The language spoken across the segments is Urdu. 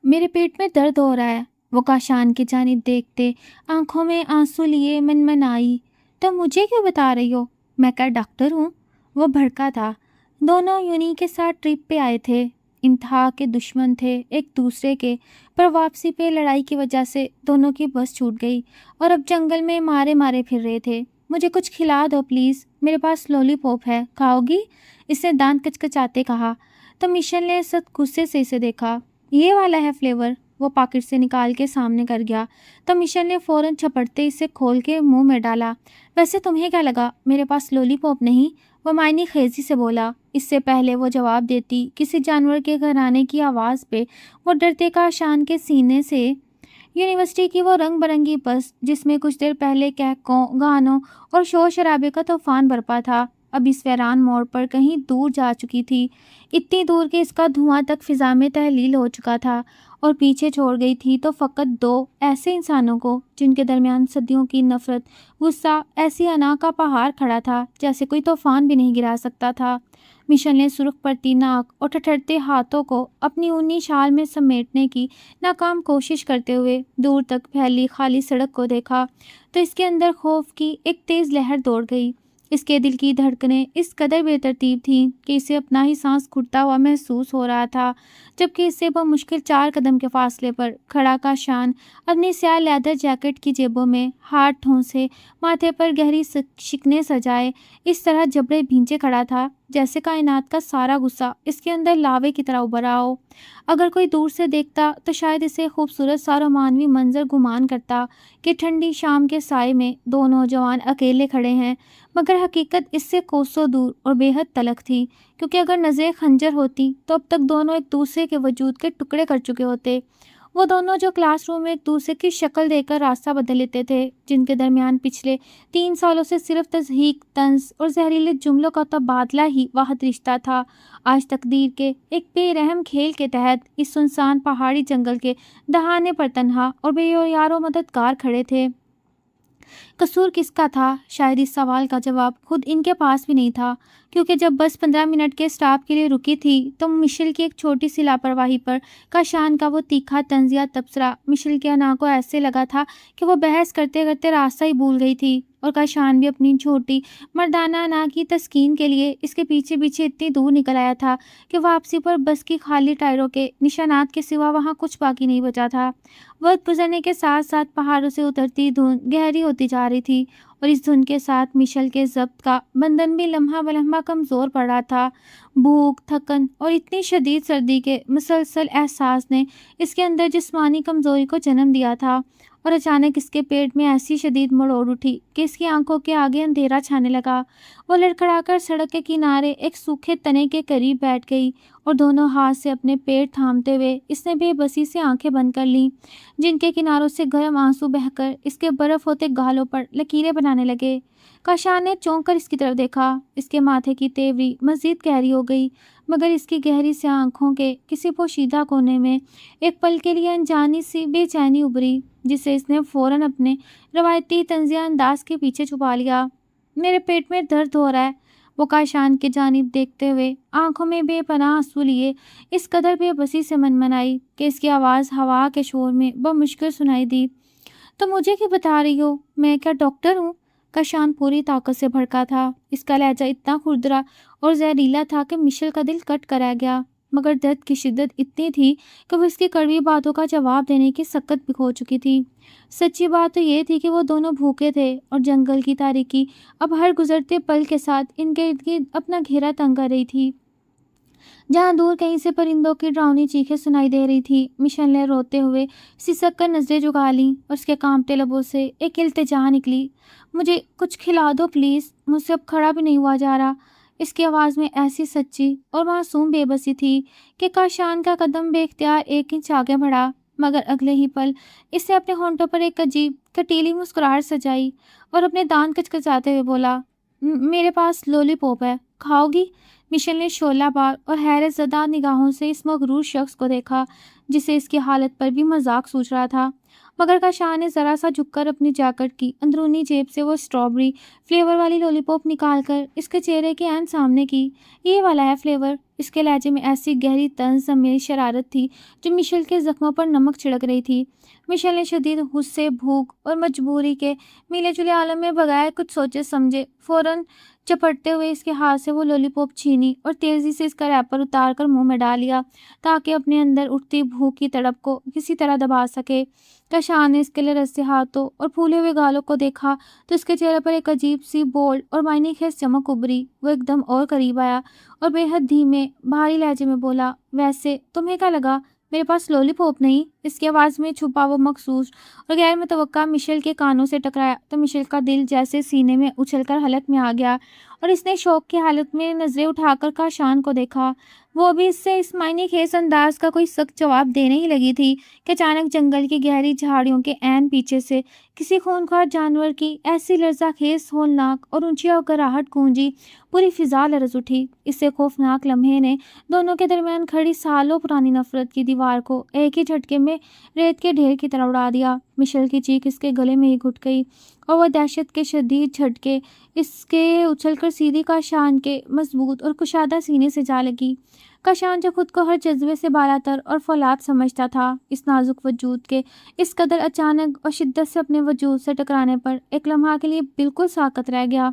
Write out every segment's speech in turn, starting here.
میرے پیٹ میں درد ہو رہا ہے، وہ کاشان کی جانب دیکھتے آنکھوں میں آنسو لیے منمنائی۔ تم مجھے کیوں بتا رہی ہو؟ میں کیا ڈاکٹر ہوں؟ وہ بھڑکا تھا۔ دونوں یونی کے ساتھ ٹرپ پہ آئے تھے، انتہا کے دشمن تھے ایک دوسرے کے، پر واپسی پہ لڑائی کی وجہ سے دونوں کی بس چھوٹ گئی اور اب جنگل میں مارے مارے پھر رہے تھے۔ مجھے کچھ کھلا دو پلیز، میرے پاس لولی پاپ ہے، کھاؤ گی؟ اس نے دانت کچکچاتے کہا۔ تو مشل نے سخت غصے سے اسے دیکھا۔ یہ والا ہے فلیور، وہ پاکٹ سے نکال کے سامنے کر گیا تو مشل نے فوراً چھپڑتے اسے کھول کے منہ میں ڈالا۔ ویسے تمہیں کیا لگا میرے پاس لولی پاپ نہیں؟ وہ معنی خیزی سے بولا۔ اس سے پہلے وہ جواب دیتی کسی جانور کے گھرانے کی آواز پہ وہ ڈرتے کاشان کے سینے سے یونیورسٹی کی وہ رنگ برنگی بس جس میں کچھ دیر پہلے کہکوں، گانوں اور شور شرابے کا طوفان برپا تھا، اب اس ویران موڑ پر کہیں دور جا چکی تھی، اتنی دور کہ اس کا دھواں تک فضا میں تحلیل ہو چکا تھا، اور پیچھے چھوڑ گئی تھی تو فقط دو ایسے انسانوں کو جن کے درمیان صدیوں کی نفرت، غصہ، ایسی انا کا پہاڑ کھڑا تھا جیسے کوئی طوفان بھی نہیں گرا سکتا تھا۔ مشل نے سرخ پڑتی ناک اور ٹھٹھرتے ہاتھوں کو اپنی اونی شال میں سمیٹنے کی ناکام کوشش کرتے ہوئے دور تک پھیلی خالی سڑک کو دیکھا تو اس کے اندر خوف کی ایک تیز لہر دوڑ گئی۔ اس کے دل کی دھڑکنیں اس قدر بے ترتیب تھیں کہ اسے اپنا ہی سانس گھٹتا ہوا محسوس ہو رہا تھا، جبکہ اس سے بمشکل 4 قدم کے فاصلے پر کھڑا کاشان اپنی سیاہ لیدر جیکٹ کی جیبوں میں ہاتھ ٹھونسے، ماتھے پر گہری شکنیں سجائے اس طرح جبڑے بھینچے کھڑا تھا جیسے کائنات کا سارا غصہ اس کے اندر لاوے کی طرح ابھرا ہو۔ اگر کوئی دور سے دیکھتا تو شاید اسے خوبصورت سا رومانوی منظر گمان کرتا کہ ٹھنڈی شام کے سائے میں دو نوجوان اکیلے کھڑے ہیں، مگر حقیقت اس سے کوسوں دور اور بے حد تلخ تھی، کیونکہ اگر نظریں خنجر ہوتی تو اب تک دونوں ایک دوسرے کے وجود کے ٹکڑے کر چکے ہوتے۔ وہ دونوں جو کلاس روم میں ایک دوسرے کی شکل دیکھ کر راستہ بدل لیتے تھے، جن کے درمیان پچھلے 3 سالوں سے صرف تضحیک، طنز اور زہریلے جملوں کا تبادلہ ہی واحد رشتہ تھا، آج تقدیر کے ایک بے رحم کھیل کے تحت اس سنسان پہاڑی جنگل کے دہانے پر تنہا اور بے یار و مددگار کھڑے تھے۔ قصور کس کا تھا؟ شاید اس سوال کا جواب خود ان کے پاس بھی نہیں تھا، کیونکہ جب بس 15 منٹ کے اسٹاپ کے لیے رکی تھی تو مشل کی ایک چھوٹی سی لاپرواہی پر کاشان کا وہ تیکھا طنزیہ تبصرہ مشل کے انا کو ایسے لگا تھا کہ وہ بحث کرتے کرتے راستہ ہی بھول گئی تھی، اور کاشان بھی اپنی چھوٹی مردانہ انا کی تسکین کے لیے اس کے پیچھے پیچھے اتنی دور نکل آیا تھا کہ واپسی پر بس کی خالی ٹائروں کے نشانات کے سوا وہاں کچھ باقی نہیں بچا تھا۔ وقت گزرنے کے ساتھ ساتھ پہاڑوں سے اترتی دھند گہری ہوتی جا رہی تھی، اور اس دھند کے ساتھ مشل کے ضبط کا بندھن بھی لمحہ بلمحہ کمزور پڑ رہا تھا۔ بھوک، تھکن اور اتنی شدید سردی کے مسلسل احساس نے اس کے اندر جسمانی کمزوری کو جنم دیا تھا، اور اچانک اس کے پیٹ میں ایسی شدید مروڑ اٹھی کہ اس کی آنکھوں کے آگے اندھیرا چھانے لگا۔ وہ لڑکھڑا کر سڑک کے کنارے ایک سوکھے تنے کے قریب بیٹھ گئی، اور دونوں ہاتھ سے اپنے پیٹ تھامتے ہوئے اس نے بے بسی سے آنکھیں بند کر لیں، جن کے کناروں سے گرم آنسو بہہ کر اس کے برف ہوتے گالوں پر لکیریں بنانے لگے۔ کاشان نے چونک کر اس کی طرف دیکھا۔ اس کے ماتھے کی تیوری مزید گہری ہو گئی، مگر اس کی گہری سیاہ آنکھوں کے کسی پوشیدہ کونے میں ایک پل کے لیے انجانی سی بے چینی ابھری، جسے اس نے فوراً اپنے روایتی طنزیہ انداز کے پیچھے چھپا لیا۔ میرے پیٹ میں درد ہو رہا ہے، وہ کاشان کی جانب دیکھتے ہوئے آنکھوں میں بے پناہ آنسو لیے اس قدر بے بسی سے منمنائی کہ اس کی آواز ہوا کے شور میں بمشکل سنائی دی۔ تو مجھے کیوں بتا رہی ہو؟ میں کیا ڈاکٹر ہوں؟ کاشان پوری طاقت سے بھڑکا تھا۔ اس کا لہجہ اتنا کھردرا اور زہریلا تھا کہ مشل کا دل کٹ کر رہ گیا، مگر درد کی شدت اتنی تھی کہ وہ اس کی کڑوی باتوں کا جواب دینے کی سخت بھی کھو چکی تھی۔ سچی بات تو یہ تھی کہ وہ دونوں بھوکے تھے، اور جنگل کی تاریکی اب ہر گزرتے پل کے ساتھ ان کے ارد گرد اپنا گھیرا تنگ کر رہی تھی۔ جہاں دور کہیں سے پرندوں کی ڈراؤنی چیخیں سنائی دے رہی تھی، مشل نے روتے ہوئے سسک کر نظریں جھکا لیں، اور اس کے کانپتے لبوں سے ایک التجا نکلی۔ مجھے کچھ کھلا دو پلیز، مجھ سے اب کھڑا بھی نہیں ہوا جا رہا۔ اس کی آواز میں ایسی سچی اور معصوم بے بسی تھی کہ کاشان کا قدم بے اختیار 1 انچ آگے بڑھا، مگر اگلے ہی پل اس نے اپنے ہونٹوں پر ایک عجیب کٹیلی مسکراہٹ سجائی اور اپنے دانت کچکچاتے ہوئے بولا، میرے پاس لولی پاپ ہے، کھاؤ گی؟ مشل نے شعلہ بار اور حیرت زدہ نگاہوں سے اس مغرور شخص کو دیکھا جسے اس کی حالت پر بھی مذاق سوچ رہا تھا، مگر کاشان نے ذرا سا جھک کر اپنی جیکٹ کی اندرونی جیب سے وہ اسٹرابری فلیور والی لولی پاپ نکال کر اس کے چہرے کے عین سامنے کی۔ یہ والا ہے فلیور، اس کے لہجے میں ایسی گہری طنز سمیت شرارت تھی جو مشیل کے زخموں پر نمک چھڑک رہی تھی۔ مشیل نے شدید غصے، بھوک اور مجبوری کے میلے جلے عالم میں بغیر کچھ سوچے سمجھے فوراً چپٹتے ہوئے اس کے ہاتھ سے وہ لولی پاپ چھینی اور تیزی سے اس کا ریپر اتار کر منہ میں ڈال لیا تاکہ اپنے اندر اٹھتی بھوک کی تڑپ کو کسی طرح دبا سکے۔ کشان نے اس کے لرزتے ہاتھوں اور پھولے ہوئے گالوں کو دیکھا تو اس کے چہرے پر ایک عجیب سی بولڈ اور معنی خیز چمک ابھری۔ وہ ایک دم اور قریب آیا اور بے حد دھیمے بھاری لہجے میں بولا، ویسے تمہیں کیا لگا میرے پاس لولی پاپ نہیں؟ اس کی آواز میں چھپا وہ مخصوص اور غیر متوقع مشیل کے کانوں سے ٹکرایا تو مشیل کا دل جیسے سینے میں اچھل کر حلق میں آ گیا اور اس نے شوق کی حالت میں نظریں اٹھا کر کاشان کو دیکھا۔ وہ بھی اس سے اس معنی خیز انداز کا کوئی سخت جواب دینے ہی لگی تھی کہ اچانک جنگل کی گہری جھاڑیوں کے عین پیچھے سے کسی خونخوار جانور کی ایسی لرزہ خیز ہولناک اور اونچی گراہٹ گونجی، پوری فضا لرز اٹھی۔ اس سے خوفناک لمحے نے دونوں کے درمیان کھڑی سالوں پرانی نفرت کی دیوار کو ایک ہی جھٹکے میں ریت کے ڈھیر کی طرح اڑا دیا۔ مشیل کی چیخ اس کے گلے میں ہی گھٹ گئی اور وہ دہشت کے شدید جھٹکے اس کے اچھل کر سیدھی کاشان کے مضبوط اور کشادہ سینے سے جا لگی۔ کاشان جو خود کو ہر جذبے سے بالاتر اور فولاد سمجھتا تھا، اس نازک وجود کے اس قدر اچانک اور شدت سے اپنے وجود سے ٹکرانے پر ایک لمحہ کے لیے بالکل ساکت رہ گیا۔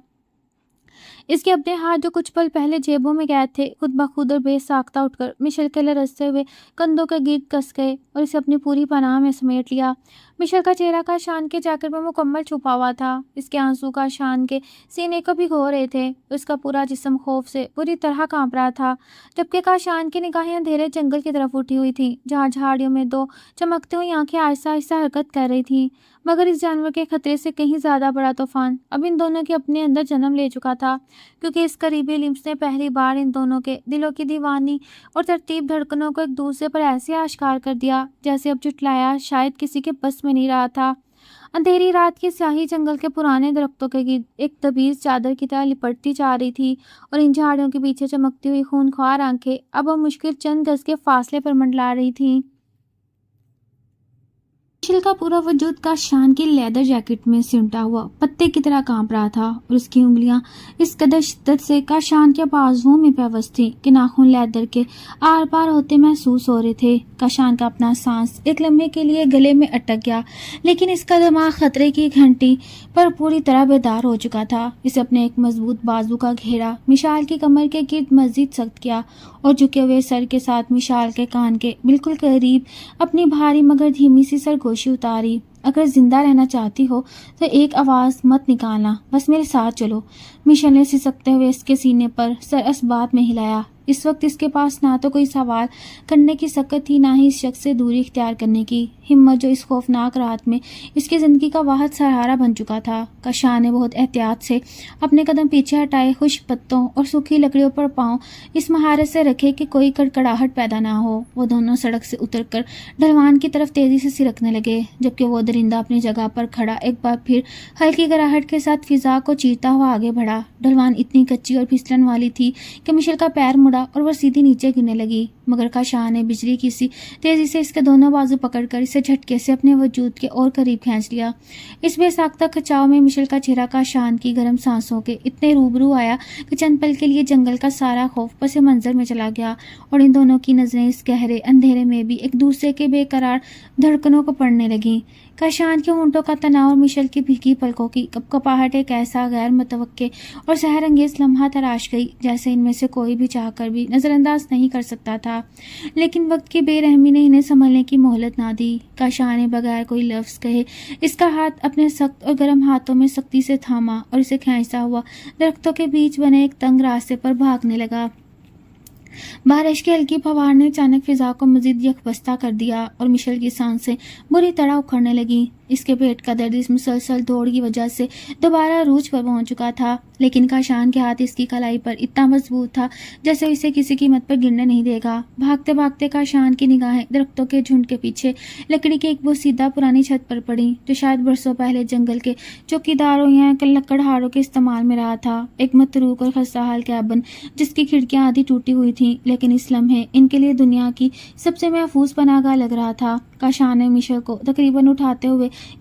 اس کے اپنے ہاتھ جو کچھ پل پہلے جیبوں میں گئے تھے خود بخود اور بے ساختہ اٹھ کر مشیل کے لرزتے ہوئے کندھوں کے گرد کس گئے اور اسے اپنی پوری پناہ میں سمیٹ لیا۔ مشیل کا چہرہ کاشان کے جیکٹ میں مکمل چھپا ہوا تھا۔ اس کے آنسو کاشان کے سینے کو بھگو رہے تھے۔ اس کا پورا جسم خوف سے پوری طرح کانپ رہا تھا، جبکہ کاشان کی نگاہیں اندھیرے جنگل کی طرف اٹھی ہوئی تھیں جہاں جھاڑیوں میں دو چمکتی ہوئی آنکھیں آہستہ آہستہ حرکت کر رہی تھیں۔ مگر اس جانور کے خطرے سے کہیں زیادہ بڑا طوفان اب ان دونوں کے اپنے اندر جنم لے چکا تھا، کیونکہ اس قریبی لمس نے پہلی بار ان دونوں کے دلوں کی دیوانی اور ترتیب دھڑکنوں کو ایک دوسرے پر ایسے آشکار کر دیا جیسے اب جھٹلایا شاید کسی کے بس میں نہیں رہا تھا۔ اندھیری رات کی سیاہی جنگل کے پرانے درختوں کے گرد ایک تبیز چادر کی طرح لپٹتی جا رہی تھی اور ان جھاڑیوں کے پیچھے چمکتی ہوئی خونخوار آنکھیں اب مشکل چند گز کے فاصلے پر منڈلا رہی تھیں۔ مشیل کا پورا وجود کاشان کی لیدر جیکٹ میں سمٹا ہوا پتے کی طرح کانپ رہا تھا اور اس کی انگلیاں اس قدر شدت سے کاشان کے بازوؤں میں پیوست تھیں کہ ناخن لیدر کے آر پار ہوتے محسوس ہو رہے تھے۔ کاشان کا اپنا سانس ایک لمحے کے لیے گلے میں اٹک گیا، لیکن اس کا دماغ خطرے کی گھنٹی پر پوری طرح بیدار ہو چکا تھا۔ اسے اپنے ایک مضبوط بازو کا گھیرا مشال کی کمر کے گرد مزید سخت کیا اور جھکے ہوئے سر کے ساتھ مشال کے کان کے بالکل قریب اپنی بھاری مگر دھیمی سی سرگوشی اتاری۔ اگر زندہ رہنا چاہتی ہو تو ایک آواز مت نکالنا، بس میرے ساتھ چلو۔ مشیل نے سسکتے ہوئے اس کے سینے پر سر اسبات میں ہلایا۔ اس وقت اس کے پاس نہ تو کوئی سوال کرنے کی سکت تھی، نہ ہی اس شخص سے دوری اختیار کرنے کی ہمت جو اس خوفناک رات میں اس کی زندگی کا واحد سہارا بن چکا تھا۔ کاشان نے بہت احتیاط سے اپنے قدم پیچھے ہٹائے، خشک پتوں اور سوکھی لکڑیوں پر پاؤں اس مہارت سے رکھے کہ کوئی کڑکڑاہٹ پیدا نہ ہو۔ وہ دونوں سڑک سے اتر کر ڈھلوان کی طرف تیزی سے سرکنے لگے، جبکہ وہ درندہ اپنی جگہ پر کھڑا ایک بار پھر ہلکی گراہٹ کے ساتھ فضا کو چیرتا ہوا آگے بڑھا۔ ڈھلوان اتنی کچی اور پھسلن والی تھی کہ مشیل کا پیر مڑا اور وہ سیدھی نیچے گرنے لگی، مگر کاشان نے بجلی کی سی تیزی سے اس کے دونوں بازو پکڑ کر اسے جھٹکے سے اپنے وجود کے اور قریب کھینچ لیا۔ اس بے ساختہ کھچاؤ میں مشیل کا چہرہ کاشان کی گرم سانسوں کے اتنے روبرو آیا کہ چند پل کے لیے جنگل کا سارا خوف پس منظر میں چلا گیا اور ان دونوں کی نظریں اس گہرے اندھیرے میں بھی ایک دوسرے کے بے قرار دھڑکنوں کو پڑھنے لگیں۔ کاشان کے ہونٹوں کا تناؤ اور مشیل کی بھیگی پلکوں کی کپکپاہٹ ایک ایسا غیر متوقع اور سحر انگیز لمحہ تراش گئی جیسے ان میں سے کوئی بھی چاہ کر بھی نظر انداز نہیں کر سکتا تھا، لیکن وقت کی بے رحمی نے انہیں سنبھلنے کی مہلت نہ دی۔ کاشان نے بغیر کوئی لفظ کہے اس کا ہاتھ اپنے سخت اور گرم ہاتھوں میں سختی سے تھاما اور اسے کھینچتا ہوا درختوں کے بیچ بنے ایک تنگ راستے پر بھاگنے لگا۔ بارش کی ہلکی فوار نے اچانک فضا کو مزید یکبستہ کر دیا اور مشیل کی سانسیں بری طرح اکھڑنے لگیں۔ اس کے پیٹ کا درد اس مسلسل دوڑ کی وجہ سے دوبارہ عروج پر پہنچ چکا تھا، لیکن کاشان کے ہاتھ اس کی کلائی پر اتنا مضبوط تھا جیسے اسے کسی قیمت پر گرنے نہیں دے گا۔ بھاگتے بھاگتے کاشان کی نگاہیں درختوں کے جھنڈ کے پیچھے لکڑی کی ایک بوسیدہ پرانی چھت پر پڑی جو شاید برسوں پہلے جنگل کے چوکیداروں یا لکڑہاروں کے استعمال میں رہا تھا۔ ایک متروک اور خستہ حال کیبن جس کی کھڑکیاں آدھی ٹوٹی ہوئی تھیں، لیکن اس لمحے ان کے لیے دنیا کی سب سے محفوظ پناہ گاہ لگ رہا تھا۔ کاشان نے مشیل کو تقریباً اٹھاتے ہوئے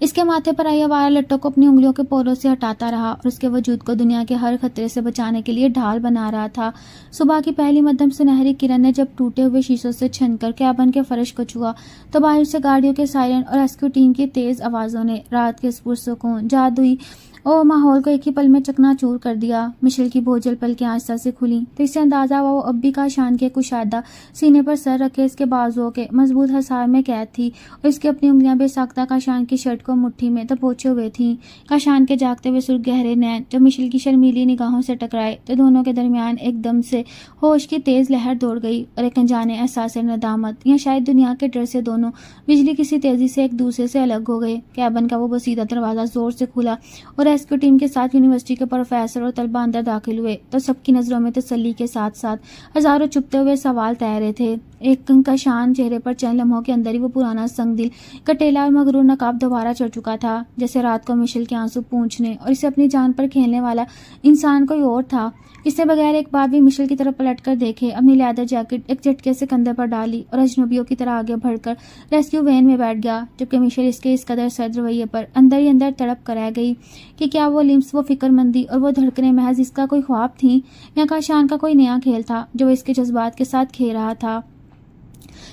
اس کے ماتھے پر آئی آوارہ لٹوں کو اپنی انگلیوں کے پوروں سے ہٹاتا رہا اور اس کے وجود کو دنیا کے ہر خطرے سے بچانے کے لیے ڈھال بنا رہا تھا۔ صبح کی پہلی مدھم سنہری کرن نے جب ٹوٹے ہوئے شیشوں سے چھن کر کیبن کے فرش کو چھوا تو باہر سے گاڑیوں کے سائرن اور ریسکیو ٹیم کی تیز آوازوں نے رات کے اس پرسکون جادوئی ماحول کو ایک ہی پل میں چکنا چور کر دیا۔ مشل کی بوجھل پلکیں آہستہ سے کھلیں تو اس سے اندازہ ہوا وہ اب بھی کاشان کے کشادہ سینے پر سر رکھے اس کے بازوؤں کے مضبوط حصار میں قید تھی اور اس کی اپنی انگلیاں بے ساختہ کاشان کی شرٹ کو مٹھی میں دبوچے ہوئے تھیں۔ کاشان کے جاگتے ہوئے سرخ گہرے نین جب مشل کی شرمیلی نگاہوں سے ٹکرائے تو دونوں کے درمیان ایک دم سے ہوش کی تیز لہر دوڑ گئی اور ایک انجانے احساس ندامت یا شاید دنیا کے ڈر سے دونوں بجلی کسی تیزی سے ایک دوسرے سے الگ ہو گئے۔ کیبن کا وہ بسیدہ دروازہ زور سے کھلا اور ریسکیو ٹیم کے ساتھ یونیورسٹی کے پروفیسر اور طلبہ اندر داخل ہوئے تو سب کی نظروں میں تسلی کے ساتھ ساتھ ہزاروں چھپتے ہوئے سوال تیرے تھے۔ ایک کشان چہرے پر چند لمحوں کے اندر ہی وہ پرانا سنگ دل کٹیلا اور مغرور نقاب دوبارہ چڑھ چکا تھا، جیسے رات کو مشل کے آنسو پونچھنے اور اسے اپنی جان پر کھیلنے والا انسان کوئی اور تھا۔ اس نے بغیر ایک بار بھی مشل کی طرف پلٹ کر دیکھے اپنی لیدر جیکٹ ایک جھٹکے سے کندھے پر ڈالی اور اجنبیوں کی طرح آگے بڑھ کر ریسکیو وین میں بیٹھ گیا، جبکہ مشل اس کے اس قدر سرد رویے پر اندر ہی اندر تڑپ کر رہ گئی کہ کیا وہ لمس، وہ فکر مندی اور وہ دھڑکنیں محض اس کا کوئی خواب تھیں یا کاشان کا کوئی نیا کھیل تھا جو وہ اس کے جذبات کے ساتھ کھیل رہا تھا۔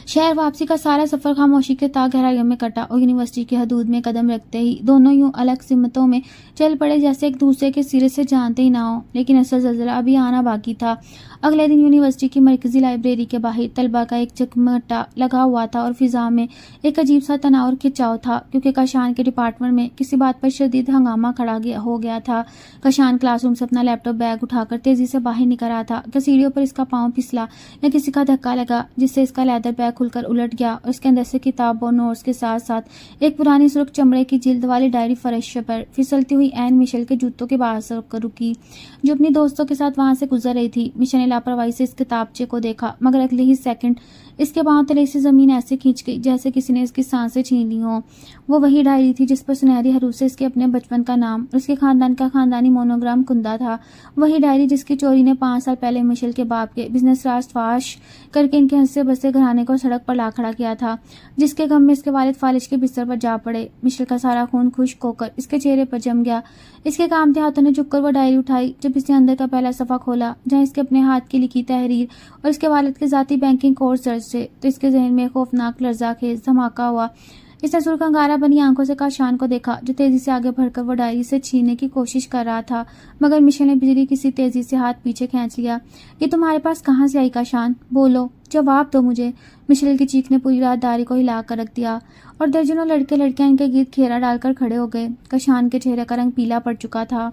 شہر واپسی کا سارا سفر خاموشی کے تاہ گہرائیوں میں کٹا اور یونیورسٹی کی حدود میں قدم رکھتے ہی دونوں یوں الگ سمتوں میں چل پڑے جیسے ایک دوسرے کے سرے سے جانتے ہی نہ ہو، لیکن اصل زلزلہ ابھی آنا باقی تھا۔ اگلے دن یونیورسٹی کی مرکزی لائبریری کے باہر طلبہ کا ایک جگمگٹا لگا ہوا تھا اور فضا میں ایک عجیب سا تناؤ اور کھچاؤ تھا، کیونکہ کاشان کے ڈپارٹمنٹ میں کسی بات پر شدید ہنگامہ کھڑا ہو گیا تھا۔ کاشان کلاس روم سے اپنا لیپ ٹاپ بیگ اٹھا کر تیزی سے باہر نکل رہا تھا کہ سیڑھیوں پر اس کا پاؤں پھسلا یا کسی کا دھکا لگا جس سے اس کا لیدر بیگ کھل کر الٹ گیا اور اس کے اندر سے کتاب اور نوٹس کے ساتھ ساتھ ایک پرانی سرخ چمڑے کی جلد والی ڈائری فرش پر پھسلتی ہوئی عین مشل کے جوتوں کے باہر سے رکی، جو اپنی دوستوں کے ساتھ وہاں سے گزر رہی تھی۔ مشل نے لاپرواہی سے اس کتابچے کو دیکھا، مگر اگلے ہی سیکنڈ اس کے پاؤں تلے سے زمین ایسے کھینچ گئی جیسے کسی نے اس کی سانسیں چھین لی ہوں۔ وہ وہی ڈائری تھی جس پر سنہری حروف سے اس کے اپنے بچپن کا نام اور اس کے خاندان کا خاندانی مونوگرام کندہ تھا، وہی ڈائری جس کی چوری نے 5 سال پہلے مشل کے باپ کے بزنس راز فاش کر کے ان کے ہنسے بسے گھرانے کو سڑک پر لا کھڑا کیا تھا، جس کے غم میں اس کے والد فالج کے بستر پر جا پڑے۔ مشل کا سارا خون خشک ہو کر اس کے چہرے پر جم گیا۔ اس کے کامتے ہاتھوں نے جھک کر وہ ڈائری اٹھائی جب اس نے اندر کا پہلا صفحہ کھولا، جہاں اس کے اپنے ہاتھ کی لکھی تحریر اور اس کے والد کے ذاتی بینکنگ کورس درج تھے، تو اس کے ذہن میں خوفناک لرزہ خیز دھماکہ ہوا۔ اس نے سرخ انگارہ بنی آنکھوں سے کاشان کو دیکھا جو تیزی سے آگے بڑھ کر وہ ڈائری سے چھیننے کی کوشش کر رہا تھا، مگر مشل نے بجلی کسی تیزی سے ہاتھ پیچھے کھینچ لیا۔ یہ تمہارے پاس کہاں سے آئی کاشان؟ بولو، جواب دو مجھے۔ مشل کی چیخ نے پوری رات داری کو ہلا کر رکھ دیا اور درجنوں لڑکے لڑکیاں ان کے گرد گھیرا ڈال کر کھڑے ہو گئے۔ کاشان کے چہرے کا رنگ پیلا پڑ چکا تھا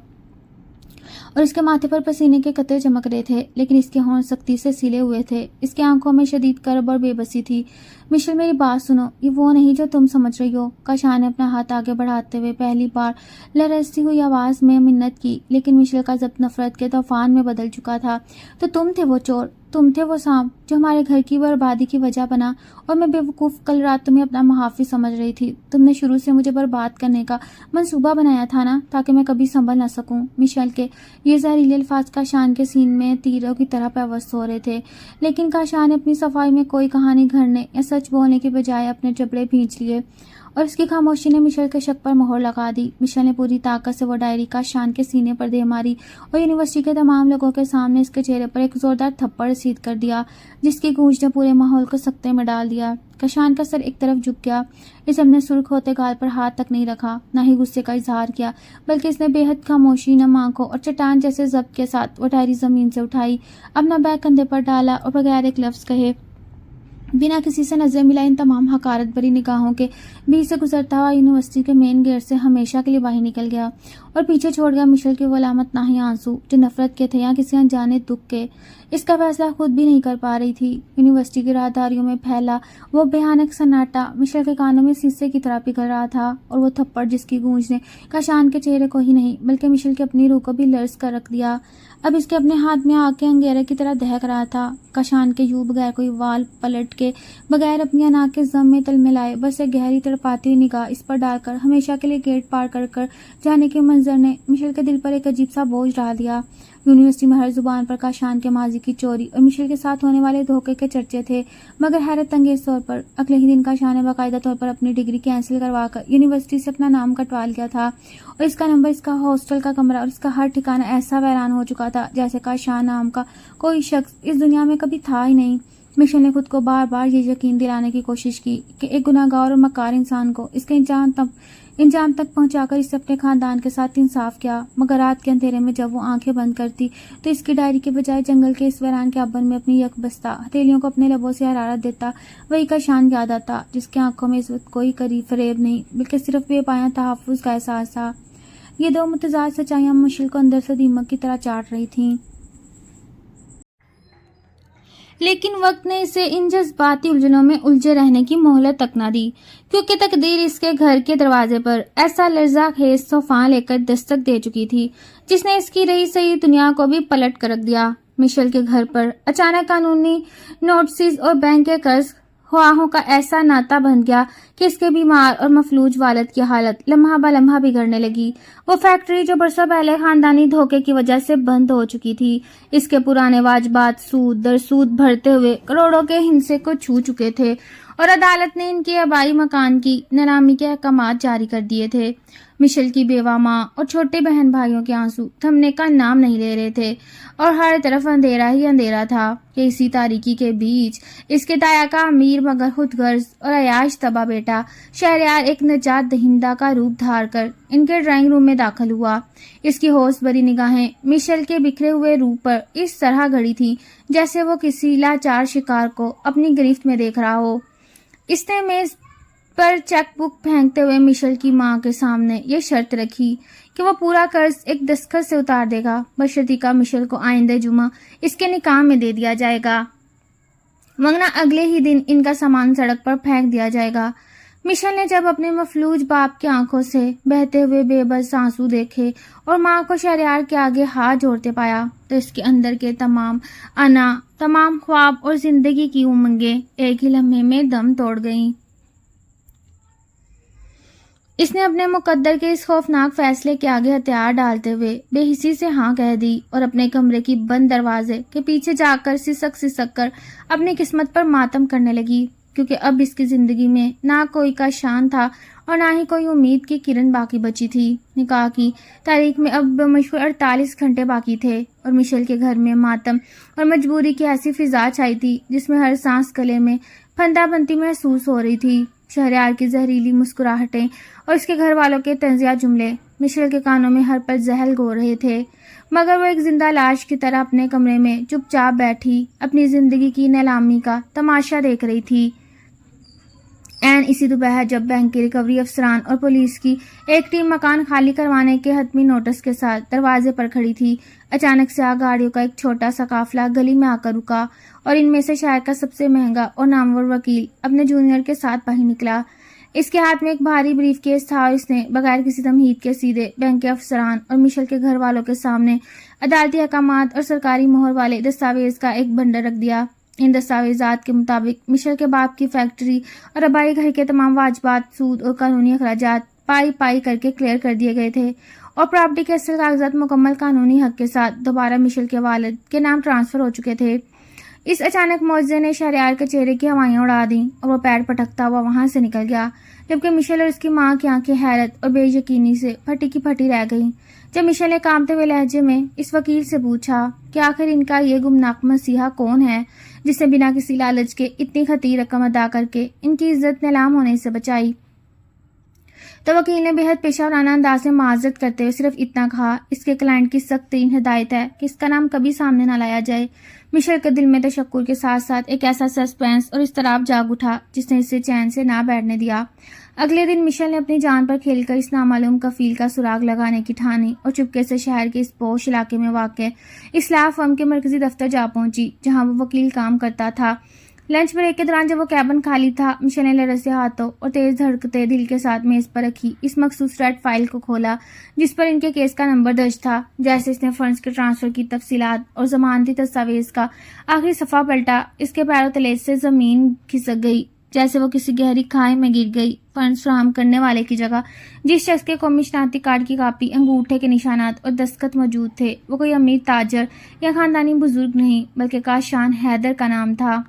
اور اس کے ماتھے پر پسینے کے قطرے چمک رہے تھے، لیکن اس کے ہونٹ سختی سے سلے ہوئے تھے۔ اس کی آنکھوں میں شدید کرب اور بے بسی تھی۔ مشل، میری بات سنو، یہ وہ نہیں جو تم سمجھ رہی ہو۔ کاشان نے اپنا ہاتھ آگے بڑھاتے ہوئے پہلی بار لرزتی ہوئی آواز میں منت کی، لیکن مشل کا ضبط نفرت کے طوفان میں بدل چکا تھا۔ تو تم تھے وہ چور، تم تھے وہ سانپ جو ہمارے گھر کی بربادی کی وجہ بنا، اور میں بے وقوف کل رات تمہیں اپنا محافظ سمجھ رہی تھی۔ تم نے شروع سے مجھے برباد کرنے کا منصوبہ بنایا تھا نا، تاکہ میں کبھی سنبھل نہ سکوں۔ مشل کے یہ زہریلے الفاظ کاشان کے سین میں تیروں کی طرح پیوست ہو رہے تھے، لیکن کاشان نے اپنی صفائی میں کوئی کہانی گھڑنے یا سچ بولنے کے بجائے اپنے جبڑے بھینچ لیے اور اس کی خاموشی نے مشل کے شک پر مہر لگا دی۔ مشل نے پوری طاقت سے وہ ڈائری کاشان کے سینے پر دے ماری اور یونیورسٹی کے تمام لوگوں کے سامنے اس کے چہرے پر ایک زوردار تھپڑ رسید کر دیا، جس کی گونج نے پورے ماحول کو سکتے میں ڈال دیا۔ کاشان کا سر ایک طرف جھک گیا۔ اس نے سرخ ہوتے گال پر ہاتھ تک نہیں رکھا، نہ ہی غصے کا اظہار کیا، بلکہ اس نے بے حد خاموشی، نم آنکھوں اور چٹان جیسے ضبط کے ساتھ وہ ڈائری زمین سے اٹھائی، اپنا بیگ کندھے پر ڈالا اور بغیر ایک لفظ کہے، بنا کسی سے نظر ملائے ان تمام حقارت بری نگاہوں کے بیچ سے گزرتا ہوا یونیورسٹی کے مین گیٹ سے ہمیشہ کے لیے باہر نکل گیا اور پیچھے چھوڑ گیا مشل کے وہ علامت ناہی آنسو جو نفرت کے تھے یا کسی انجانے دکھ کے۔ اس کا فیصلہ خود بھی نہیں کر پا رہی تھی۔ یونیورسٹی کی راہداریوں میں پھیلا وہ بھیانک سناٹا مشل کے کانوں میں سیسے کی طرح پگھل رہا تھا، اور وہ تھپڑ جس کی گونج نے کاشان کے چہرے کو ہی نہیں بلکہ مشل کی اپنی روح کو بھی لرز کر رکھ دیا، اب اس کے اپنے ہاتھ میں آگ کے انگیرے کی طرح دہک رہا تھا۔ کاشان کے یوں بغیر کوئی وال پلٹ کے، بغیر اپنی انا کے زم میں تل ملائے، بس ایک گہری تڑپاتی ہوئی نگاہ اس پر ڈال کر ہمیشہ کے لیے گیٹ پار کر کر جانے کی منزل منظر نے مشیل کے دل پر ایک عجیب سا بوجھ ڈال دیا۔ یونیورسٹی میں ہر زبان پر کاشان کے ماضی کی چوری اور مشیل کے ساتھ ہونے والے دھوکے کے چرچے تھے، مگر حیرت انگیز طور پر اگلے ہی دن کاشان نے باقاعدہ طور پر اپنی ڈگری کینسل کروا کر یونیورسٹی سے اپنا نام کٹوا لیا تھا، اور اس کا نمبر، اس کا ہاسٹل کا کمرہ اور اس کا ہر ٹھکانہ ایسا ویران ہو چکا تھا جیسے کاشان نام کا کوئی شخص اس دنیا میں کبھی تھا ہی نہیں۔ مشیل نے خود کو بار بار یہ یقین دلانے کی کوشش کی کہ ایک گناہگار اور مکار انسان کو اس کے انجام تک پہنچا کر اسے اپنے خاندان کے ساتھ انصاف کیا، مگر رات کے اندھیرے میں جب وہ آنکھیں بند کرتی تو اس کی ڈائری کے بجائے جنگل کے اس ویران کے ابر میں اپنی یک بستہ ہتھیلیوں کو اپنے لبوں سے حرارت دیتا وہی کاشان یاد آتا، جس کی آنکھوں میں اس وقت کوئی فریب نہیں بلکہ صرف بے پایاں تحفظ کا احساس تھا۔ یہ دو متضاد سچائیاں مشیل کو اندر سے دیمک کی طرح چاٹ رہی تھیں، لیکن وقت نے اسے ان جذباتی الجھنوں میں الجھے رہنے کی مہلت تک نہ دی، کیونکہ تقدیر اس کے گھر کے دروازے پر ایسا لرزہ خیز طوفان لے کر دستک دے چکی تھی جس نے اس کی رہی سہی دنیا کو بھی پلٹ کر رکھ دیا۔ مشیل کے گھر پر اچانک قانونی نوٹسز اور بینک کے قرض خواہوں کا ایسا ناطہ بن گیا کہ اس کے بیمار اور مفلوج والد کی حالت لمحہ بہ لمحہ بگڑنے لگی۔ وہ فیکٹری جو برسوں پہلے خاندانی دھوکے کی وجہ سے بند ہو چکی تھی، اس کے پرانے واجبات سود در سود بھرتے ہوئے کروڑوں کے ہندسے کو چھو چکے تھے، اور عدالت نے ان کے آبائی مکان کی نیلامی کے احکامات جاری کر دیے تھے۔ مشیل کی بیوہ ماں اور چھوٹے بہن بھائیوں کے آنسو تھمنے کا نام نہیں لے رہے تھے، اور ہر طرف اندھیرا ہی اندھیرا تھا کہ اسی تاریکی کے بیچ اس کے تایا کا امیر مگر خود غرض اور عیاش طبع بیٹا شہریار ایک نجات دہندہ کا روپ دھار کر ان کے ڈرائنگ روم میں داخل ہوا۔ اس کی ہوش بری نگاہیں مشیل کے بکھرے ہوئے روپ پر اس طرح گڑی تھی جیسے وہ کسی لاچار شکار کو اپنی گرفت میں دیکھ رہا ہو۔ اس نے میز پر چیک بک پھینکتے ہوئے مشیل کی ماں کے سامنے یہ شرط رکھی کہ وہ پورا قرض ایک دستخط سے اتار دے گا، بشرطیکہ مشیل کو آئندہ جمعہ اس کے نکاح میں دے دیا جائے گا، ورنہ اگلے ہی دن ان کا سامان سڑک پر پھینک دیا جائے گا۔ مشیل نے جب اپنے مفلوج باپ کی آنکھوں سے بہتے ہوئے بے بس آنسو دیکھے اور ماں کو شہریار کے آگے ہاتھ جوڑتے پایا تو اس کے اندر کے تمام خواب اور زندگی کی امنگیں ایک ہی لمحے میں دم توڑ گئیں۔ اس نے اپنے مقدر کے اس خوفناک فیصلے کے آگے ہتھیار ڈالتے ہوئے بے حسی سے ہاں کہہ دی، اور اپنے کمرے کی بند دروازے کے پیچھے جا کر سسک کر اپنی قسمت پر ماتم کرنے لگی، کیونکہ اب اس کی زندگی میں نہ کوئی کاشان تھا اور نہ ہی کوئی امید کی کرن باقی بچی تھی۔ نکاح کی تاریخ میں اب بمشکل 48 گھنٹے باقی تھے، اور مشیل کے گھر میں ماتم اور مجبوری کی ایسی فضا چھائی تھی جس میں ہر سانس گلے میں پھندا بنتی محسوس ہو رہی تھی۔ شہریار کی زہریلی مسکراہٹیں اور اس کے گھر والوں کے طنزیہ جملے مشیل کے کانوں میں ہر پل زحل گو رہے تھے، مگر وہ ایک زندہ لاش کی طرح اپنے کمرے میں چپ چاپ بیٹھی اپنی زندگی کی نیلامی کا تماشا دیکھ رہی تھی۔ اسی دوپہر جب بینک کے ریکوری افسران اور پولیس کی ایک ٹیم مکان خالی کروانے کے حتمی نوٹس کے ساتھ دروازے پر کھڑی تھی، اچانک سے گاڑیوں کا ایک چھوٹا سا قافلہ گلی میں آ کر رکا، اور ان میں سے شہر کا سب سے مہنگا اور نامور وکیل اپنے جونیئر کے ساتھ باہر نکلا۔ اس کے ہاتھ میں ایک بھاری بریف کیس تھا، اور اس نے بغیر کسی تمہید کے سیدھے بینک کے افسران اور مشیل کے گھر والوں کے سامنے عدالتی احکامات اور سرکاری مہر والے دستاویز کا ایک بنڈل رکھ دیا۔ ان دستاویزات کے مطابق مشیل کے باپ کی فیکٹری اور آبائی گھر کے تمام واجبات، سود اور قانونی اخراجات پائی کر کے کلیئر کر دیے گئے تھے، اور پراپرٹی کے اصل کاغذات مکمل قانونی حق کے ساتھ دوبارہ مشیل کے والد کے نام ٹرانسفر ہو چکے تھے۔ اس اچانک معجزے نے شہریار کے چہرے کی ہوائیں اڑا دیں، اور وہ پیر پٹکتا ہوا وہاں سے نکل گیا، جبکہ مشیل اور اس کی ماں کی آنکھیں حیرت اور بے یقینی سے پھٹی کی پھٹی رہ گئیں۔ جب مشیل نے کانپتے ہوئے لہجے میں اس وکیل سے پوچھا کہ آخر ان کا یہ گمناک مسیحا کون ہے جس نے بنا کسی لالچ کے اتنی خطیر رقم ادا کر کے ان کی عزت نیلام ہونے سے بچائی، تو وکیل نے بے حد پیشہ ورانہ انداز میں معذرت کرتے ہوئے صرف اتنا کہا، اس کے کلائنٹ کی سخت ترین ہدایت ہے کہ اس کا نام کبھی سامنے نہ لایا جائے۔ مشیل کے دل میں تشکر کے ساتھ ساتھ ایک ایسا سسپینس اور اضطراب جاگ اٹھا جس نے اسے چین سے نہ بیٹھنے دیا۔ اگلے دن مشیل نے اپنی جان پر کھیل کر اس نامعلوم کفیل کا سراغ لگانے کی ٹھانی، اور چپکے سے شہر کے اس پوش علاقے میں واقع اصلاح فرم کے مرکزی دفتر جا پہنچی جہاں وہ وکیل کام کرتا تھا۔ لنچ بریک کے دوران جب وہ کیبن خالی تھا، مشیل نے لرزتے ہاتھوں اور تیز دھڑکتے دل کے ساتھ میز پر رکھی اس مخصوص ریڈ فائل کو کھولا جس پر ان کے کیس کا نمبر درج تھا۔ جیسے اس نے فنڈز کے ٹرانسفر کی تفصیلات اور ضمانتی دستاویز کا آخری صفحہ پلٹا، اس کے پیروں تلے سے زمین کھسک گئی۔ جیسے وہ کسی گہری کھائی میں گر گئی۔ فنڈز فراہم کرنے والے کی جگہ جس شخص کے قومی شناختی کارڈ کی کاپی، انگوٹھے کے نشانات اور دستخط موجود تھے، وہ کوئی امیر تاجر یا خاندانی بزرگ نہیں بلکہ کاشان حیدر کا نام تھا۔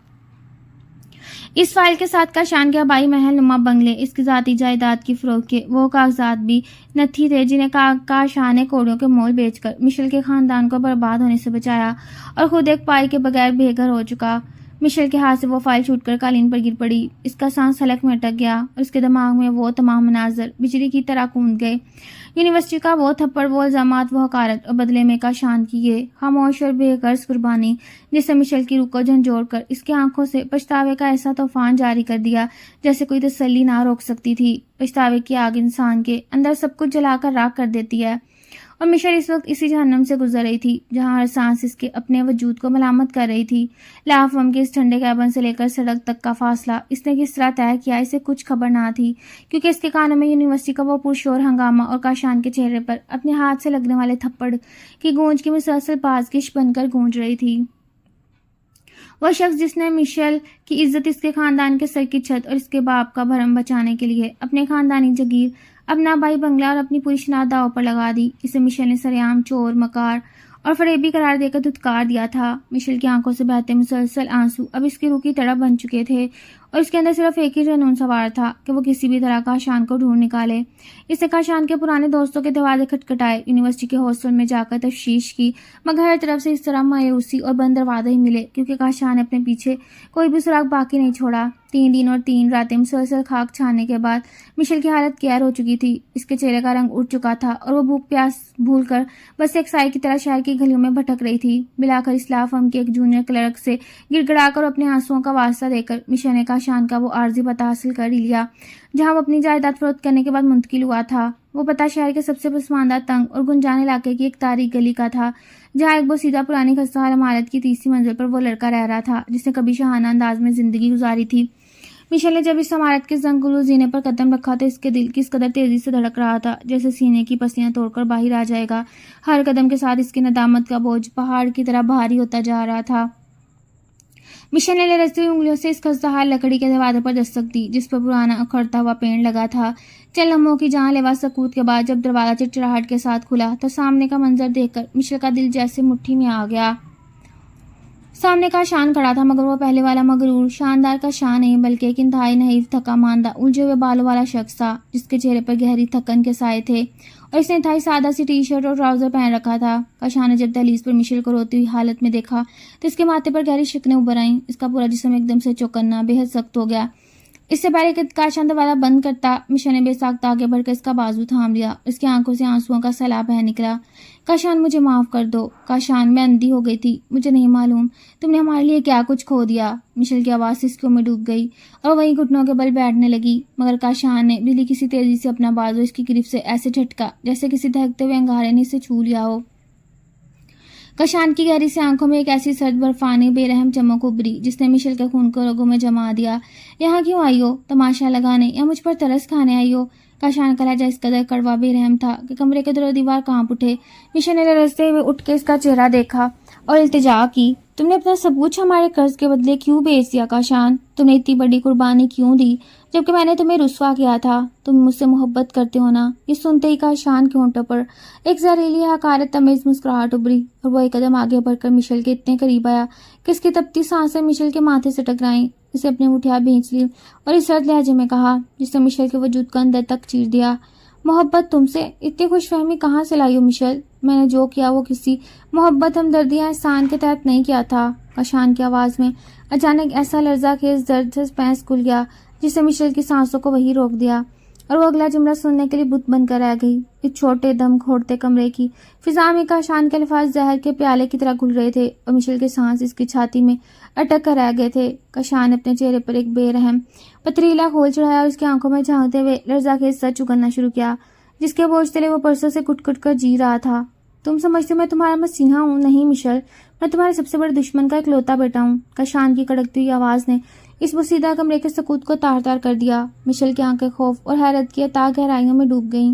اس فائل کے ساتھ کاشان کے آبائی محل نما بنگلے، اس کی ذاتی جائیداد کی فروخت کے وہ کاغذات بھی نتھی تھے جنہیں کاشان نے کوڑیوں کے مول بیچ کر مشل کے خاندان کو برباد ہونے سے بچایا اور خود ایک پائی کے بغیر بے گھر ہو چکا۔ مشل کے ہاتھ سے وہ فائل چھوٹ کر قالین پر گر پڑی۔ اس کا سانس حلق میں اٹک گیا اور اس کے دماغ میں وہ تمام مناظر بجلی کی طرح کوند گئے۔ یونیورسٹی کا وہ تھپڑ، وہ الزامات، وہ حقارت، اور بدلے میں کاشان کی یہ خاموش اور بے غرض قربانی جسے مشل کی روح کو جھنجھوڑ کر اس کی آنکھوں سے پچھتاوے کا ایسا طوفان جاری کر دیا جیسے کوئی تسلی نہ روک سکتی تھی۔ پچھتاوے کی آگ انسان کے اندر سب کچھ جلا کر راکھ کر دیتی ہے، اور مشل اس وقت اسی جہنم سے گزر رہی تھی جہاں ہر سانس اس کے اپنے وجود کو ملامت کر رہی تھی۔ لافم کے اس ٹھنڈے کیبن سے لے کر سڑک تک کا فاصلہ اس نے کس طرح طے کیا اسے کچھ خبر نہ تھی، کیونکہ اس کے کانوں میں یونیورسٹی کا وہ پرشور ہنگامہ اور کاشان کے چہرے پر اپنے ہاتھ سے لگنے والے تھپڑ کی گونج کی مسلسل بازگش بن کر گونج رہی تھی۔ وہ شخص جس نے مشل کی عزت، اس کے خاندان کے سر کی چھت اور اس کے باپ کا بھرم بچانے کے لیے اپنے خاندانی جگیر، اپنا بھائی بنگلہ اور اپنی پوری شناخت داؤ پر لگا دی، اسے مشل نے سرعام چور، مکار اور فریبی قرار دے کر دھتکار دیا تھا۔ مشل کی آنکھوں سے بہتے مسلسل آنسو اب اس کی روح کی تڑپ بن چکے تھے اور اس کے اندر صرف ایک ہی جنون سوار تھا کہ وہ کسی بھی طرح کاشان کو ڈھونڈ نکالے۔ اس نے کاشان کے پرانے دوستوں کے دروازے کھٹکھٹائے، یونیورسٹی کے ہاسٹل میں جا کر تفتیش کی، مگر ہر طرف سے اس طرح مایوسی اور بند دروازے ہی ملے کیونکہ کاشان نے اپنے پیچھے کوئی بھی سراغ باقی نہیں چھوڑا۔ 3 دن اور 3 راتیں مسلسل خاک چھاننے کے بعد مشل کی حالت قہر ہو چکی تھی۔ اس کے چہرے کا رنگ اٹھ چکا تھا اور وہ بھوک پیاس بھول کر بس ایک سائی کی طرح شہر کی گلیوں میں بھٹک رہی تھی۔ بلاخر اسلاف فرم کے ایک جونیئر کلرک سے گڑ گڑا کر اپنے آنسوؤں کا واسطہ دے کر مشل نے کاشان کا وہ عارضی پتہ حاصل کر لیا جہاں وہ اپنی جائیداد فروخت کرنے کے بعد منتقل ہوا تھا۔ وہ پتہ شہر کے سب سے پسماندہ، تنگ اور گنجان علاقے کی ایک تاریک گلی کا تھا جہاں ایک بوسیدہ پرانی خستہ حال عمارت کی تیسری منزل پر وہ لڑکا رہ رہا تھا جس نے کبھی شاہانہ انداز میں زندگی گزاری تھی۔ مشل نے جب اس عمارت کے زنگلو زینے پر قدم رکھا تو اس کے دل کس قدر تیزی سے دھڑک رہا تھا جیسے سینے کی پسلیاں توڑ کر باہر آ جائے گا۔ ہر قدم کے ساتھ اس کی ندامت کا بوجھ پہاڑ کی طرح بھاری ہوتا جا رہا تھا۔ مشل نے لرزتی ہوئی انگلیوں سے اس خستہ حال لکڑی کے دروازے پر دستک دی جس پر پرانا اکھڑتا ہوا پینڑ لگا تھا۔ چند لمحوں کی جان لیوا سکوت کے بعد جب دروازہ چڑچڑاہٹ کے ساتھ کھلا تو سامنے کا منظر دیکھ کر مشل کا دل جیسے مٹھی میں آ گیا۔ سامنے کاشان کھڑا تھا، مگر وہ پہلے والا مغرور شاندار کاشان نہیں بلکہ ایک انتہائی نحیف، تھکا ماندہ، الجھے ہوئے بالوں والا شخص تھا جس کے چہرے پر گہری تھکن کے سائے تھے اور اس نے انتہائی سادہ سی ٹی شرٹ اور ٹراؤزر پہن رکھا تھا۔ کاشان نے جب دہلیز پر مشل کو روتی ہوئی حالت میں دیکھا تو اس کے ماتھے پر گہری شکنیں ابھر آئیں، اس کا پورا جسم ایک دم سے چوکنا، بے حد سخت ہو گیا۔ اس سے پہلے کہ کاشان دروازہ بند کرتا، مشل نے بے ساختہ آگے بڑھ کر اس کا بازو تھام لیا، اس کی آنکھوں سے آنسوؤں کا سیلاب بہہ نکلا۔ کاشان مجھے معاف کر دو، کاشان میں اندھی ہو گئی تھی، مجھے نہیں معلوم تم نے ہمارے لیے کیا کچھ کھو دیا۔ مشل کی آواز سسکیوں میں ڈوب گئی اور وہیں گھٹنوں کے بل بیٹھنے لگی، مگر کاشان نے بجلی کسی تیزی سے اپنا بازو اس کی گرفت سے ایسے جھٹکا جیسے کسی دہکتے ہوئے انگارے نے اسے چھو لیا ہو۔ کاشان کی گہری سی آنکھوں میں ایک ایسی سرد برفانی بے رحم چمک ابھری جس نے مشل کے خون کو رگوں میں جما دیا۔ یہاں کیوں آئی ہو؟ تماشا لگانے یا مجھ پر ترس کھانے آئی ہو؟ کاشان کا لہجہ اس قدر کڑوا بے رحم تھا کہ کمرے کے در و دیوار کانپ اٹھے۔ مشل نے لرزتے ہوئے اٹھ کے اس کا چہرہ دیکھا اور التجا کی، تم نے اپنا سب کچھ ہمارے قرض کے بدلے کیوں بیچ دیا کاشان؟ تم نے اتنی بڑی قربانی کیوں دی جبکہ میں نے تمہیں رسوا کیا تھا؟ تم مجھ سے محبت کرتے ہو نا؟ یہ سنتے ہی کاشان کے ہونٹوں پر ایک زہریلی حقارت تمیز مسکراہٹ ابھری اور وہ ایک قدم آگے بڑھ کر مشل کے اتنے قریب آیا کہ اس کی تپتی سانسیں مشل کے ماتھے سے ٹکرائیں۔ اسے اپنی مٹھیاں بھینچ لی اور اس سرد لہجے میں کہا جس نے مشل کے وجود کو اندر تک چیر دیا، محبت تم سے؟ اتنی خوش فہمی کہاں سے لائی ہو مشل؟ میں نے جو کیا وہ کسی محبت ہمدردی یا احسان کے تحت نہیں کیا تھا۔ کاشان کی آواز میں اچانک ایسا لرزہ خیز درد سے پینس کھل گیا جس نے مشل کی سانسوں کو وہی روک دیا اور وہ اگلا جملہ سننے کے لیے بت بن کر رہ گئی۔ اس چھوٹے دم کھوڑتے کمرے کی فضا میں کاشان کے الفاظ زہر کے پیالے کی طرح گھل رہے تھے اور مشل کے سانس اس کی چھاتی میں اٹک کر رہ گئے تھے۔ کاشان نے اپنے چہرے پر ایک بے رحم پتریلا کھول چڑھایا اور اس کی آنکھوں میں جھانکتے ہوئے لرزہ خیز سچ اگلنا شروع کیا جس کے بوجھ تلے وہ برسوں سے کٹ کٹ کر جی رہا تھا۔ تم سمجھتے ہو میں تمہارا مسیحا ہوں؟ نہیں مشل، میں تمہارے سب سے بڑے دشمن کا اکلوتا بیٹا ہوں۔ کاشان کی کڑکتی ہوئی آواز نے اس بوسیدہ کمرے کے سکوت کو تار تار کر دیا۔ مشل کی آنکھیں خوف اور حیرت کی اتاہ گہرائیوں میں ڈوب گئیں۔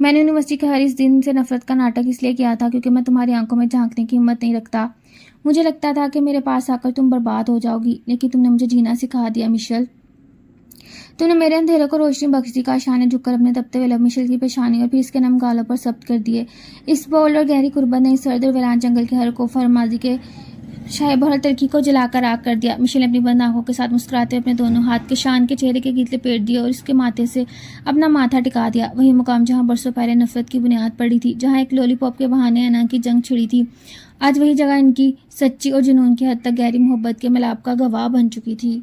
میں نے یونیورسٹی کے ہر اس دن سے نفرت کا ناٹک اس لیے کیا تھا کیونکہ میں تمہاری آنکھوں میں جھانکنے کی ہمت نہیں رکھتا۔ مجھے لگتا تھا کہ میرے پاس آ کر تم برباد ہو جاؤ گی، لیکن تم نے مجھے جینا سکھا دیا مشل۔ تم نے میرے اندھیرے کو روشنی بخش دی۔ کاشان نے جھک کر اپنے دبتے ہوئے لب مشل کی پیشانی اور پھر اس کے نم گالوں پر ثبت کر دیے۔ اس بولڈ اور گہری قربت نے اس سرد اور ویران جنگل کے ہر کوفہ اور ماضی کے شائب اور تلخی کو جلا کر راکھ کر دیا۔ مشل نے اپنی بند آنکھوں کے ساتھ مسکراتے ہوئے اپنے دونوں ہاتھ کاشان کے چہرے کے گیت لپیٹ دیے اور اس کے ماتھے سے اپنا ماتھا ٹکا دیا، وہی مقام جہاں برسوں پہلے نفرت کی بنیاد پڑی تھی، جہاں ایک لولی پاپ کے بہانے انا کی جنگ چھڑی تھی، آج وہی جگہ ان کی سچی اور جنون کی حد تک گہری محبت کے ملاپ کا گواہ بن چکی تھی۔